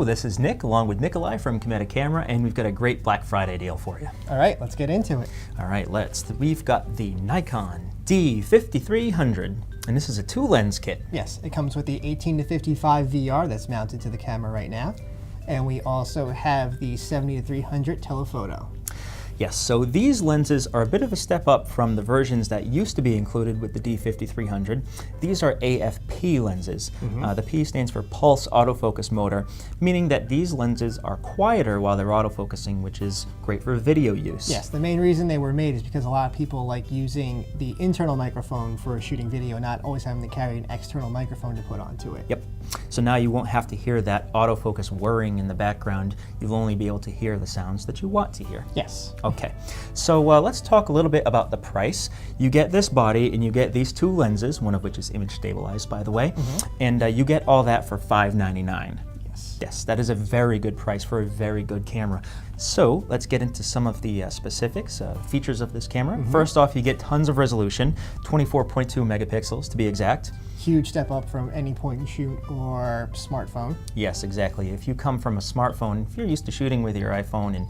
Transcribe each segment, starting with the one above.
Hello, this is Nick along with Nikolai from Cameta Camera, and we've got a great Black Friday deal for you. All right, let's get into it. All right, we've got the Nikon D5300, and this is a 2-lens kit. Yes, it comes with the 18-55 VR that's mounted to the camera right now. And we also have the 70-300 telephoto. Yes, so these lenses are a bit of a step up from the versions that used to be included with the D5300. These are AFP lenses. The P stands for pulse autofocus motor, meaning that these lenses are quieter while they're autofocusing, which is great for video use. Yes, the main reason they were made is because a lot of people like using the internal microphone for shooting video, not always having to carry an external microphone to put onto it. Yep. So now you won't have to hear that autofocus whirring in the background. You'll only be able to hear the sounds that you want to hear. Yes. Okay, so let's talk a little bit about the price. You get this body and you get these 2 lenses, one of which is image stabilized, by the way, and you get all that for $599. Yes. Yes, that is a very good price for a very good camera. So let's get into some of the specifics, features of this camera. First off, you get tons of resolution, 24.2 megapixels to be exact. Huge step up from any point and shoot or smartphone. Yes, exactly. If you come from a smartphone, if you're used to shooting with your iPhone, and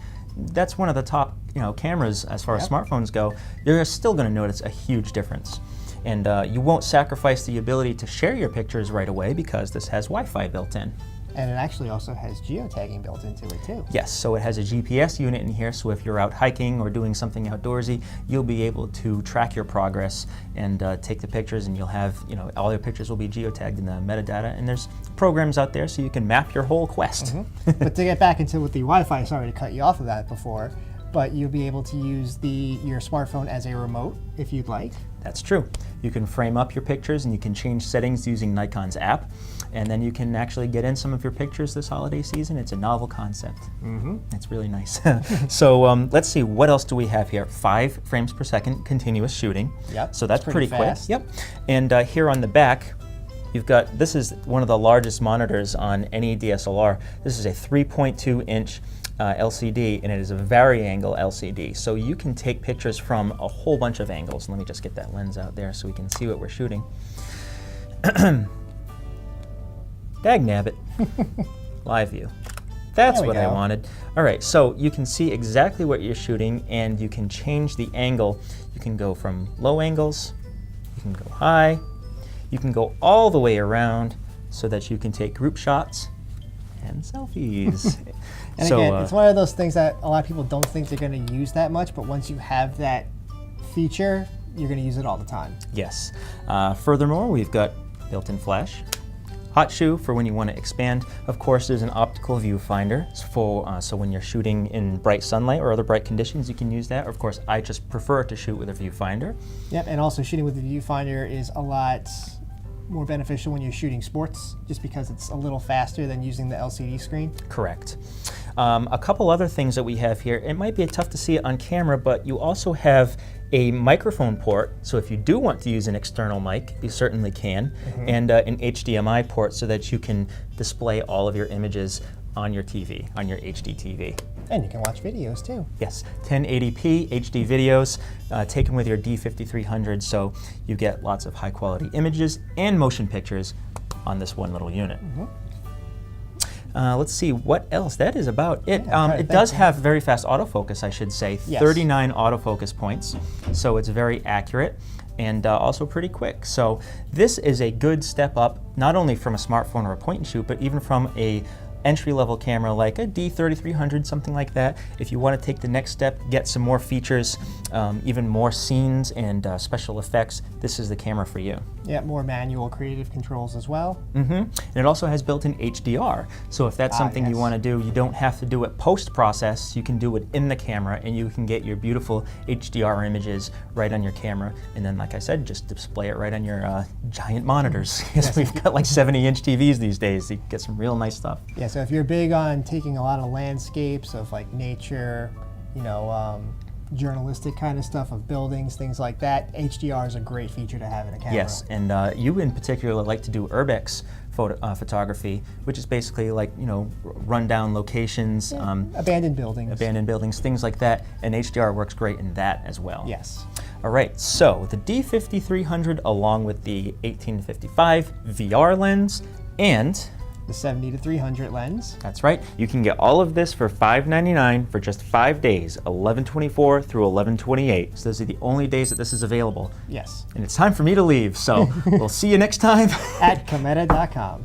that's one of the top cameras as far as smartphones go, you're still going to notice a huge difference. And you won't sacrifice the ability to share your pictures right away because this has Wi-Fi built in. And it actually also has geotagging built into it too. Yes, so it has a GPS unit in here, so if you're out hiking or doing something outdoorsy, you'll be able to track your progress and take the pictures, and you'll have, all your pictures will be geotagged in the metadata, and there's programs out there so you can map your whole quest. But to get back into with the Wi-Fi, sorry to cut you off of that before, but you'll be able to use your smartphone as a remote if you'd like. That's true. You can frame up your pictures and you can change settings using Nikon's app, and then you can actually get in some of your pictures this holiday season. It's a novel concept. It's really nice. So let's see, what else do we have here? 5 frames per second continuous shooting. Yep. So that's pretty quick. fast. Yep. And here on the back, you've got, this is one of the largest monitors on any DSLR. This is a 3.2-inch LCD, and it is a vari-angle LCD. So you can take pictures from a whole bunch of angles. Let me just get that lens out there so we can see what we're shooting. Dagnabbit. Live view. That's what I wanted. All right, so you can see exactly what you're shooting, and you can change the angle. You can go from low angles, you can go high, you can go all the way around so that you can take group shots and selfies. And so, again, it's one of those things that a lot of people don't think they're going to use that much, but once you have that feature, you're going to use it all the time. Yes. Furthermore, we've got built-in flash, hot shoe for when you want to expand. Of course, there's an optical viewfinder for so when you're shooting in bright sunlight or other bright conditions, you can use that. Of course, I just prefer to shoot with a viewfinder. Yep, and also shooting with the viewfinder is a lot more beneficial when you're shooting sports, just because it's a little faster than using the LCD screen. Correct. A couple other things that we have here, it might be tough to see it on camera, but you also have a microphone port, so if you do want to use an external mic, you certainly can, and an HDMI port so that you can display all of your images on your TV, on your HD TV. And you can watch videos too. Yes, 1080p HD videos taken with your D5300, so you get lots of high quality images and motion pictures on this one little unit. Let's see, what else? That is about it. It does have very fast autofocus, I should say. Yes. 39 autofocus points, so it's very accurate and also pretty quick. So this is a good step up, not only from a smartphone or a point and shoot, but even from a entry-level camera like a D3300, something like that. If you want to take the next step, get some more features, even more scenes and special effects, this is the camera for you. Yeah, more manual creative controls as well. And it also has built-in HDR. So if that's something you want to do, you don't have to do it post-process. You can do it in the camera, and you can get your beautiful HDR images right on your camera. And then, like I said, just display it right on your giant monitors. Yes, we've got like 70-inch TVs these days. You can get some real nice stuff. Yeah, so if you're big on taking a lot of landscapes of like nature, journalistic kind of stuff of buildings, things like that, HDR is a great feature to have in a camera. Yes, and you in particular like to do urbex photography, which is basically like, rundown locations. Abandoned buildings, things like that, and HDR works great in that as well. Yes. All right, so the D5300 along with the 18-55 VR lens and the 70-300 lens. That's right. You can get all of this for $5.99 for just 5 days, 11/24 through 11/28. So those are the only days that this is available. Yes. And it's time for me to leave, so we'll see you next time. At Cameta.com.